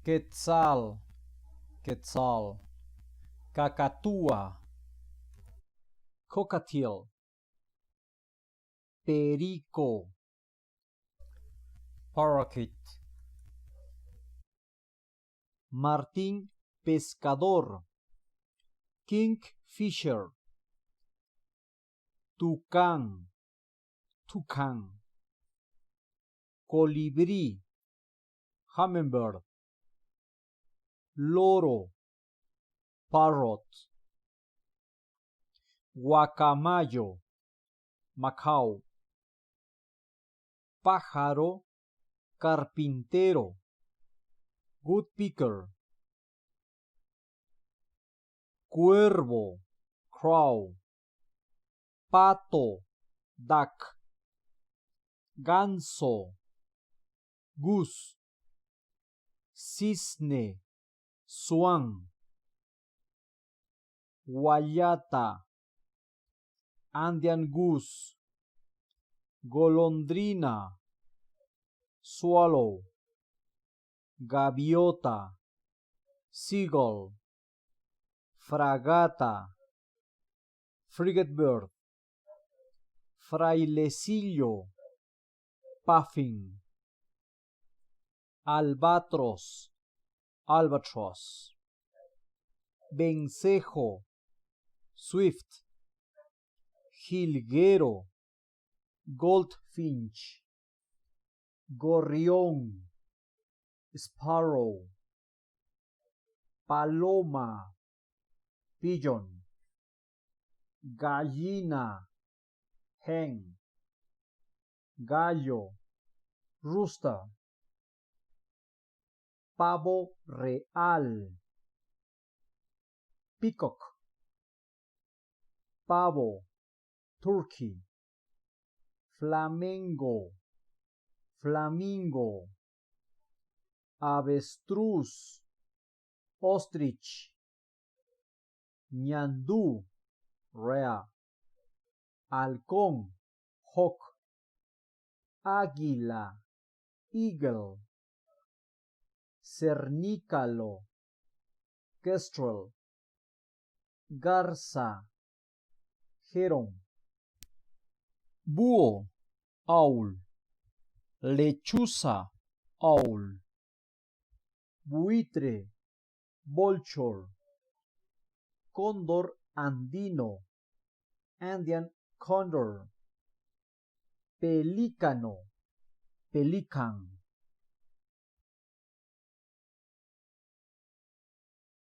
quetzal, quetzal, cacatúa, cockatiel, perico, parakeet, martín pescador, kingfisher, tucán, toucan, colibrí, hummingbird, loro, parrot, guacamayo, macaw, pájaro, carpintero, woodpecker, cuervo, crow, pato, duck, ganso, goose, cisne, swan, guayata, Andean goose, golondrina, swallow, gaviota, seagull, fragata, frigate bird, frailecillo, puffin, albatros, albatross, vencejo, swift, jilguero, goldfinch, gorrión, sparrow, paloma, pigeon, gallina, hen, gallo, rooster, pavo real, peacock, pavo, turkey, flamengo, flamingo, avestruz, ostrich, ñandú, rare, halcón, hawk, águila, eagle, cernícalo, kestrel, garza, heron, búho, owl, lechuza, owl, buitre, vulture, cóndor andino, Andean condor, pelícano, pelican,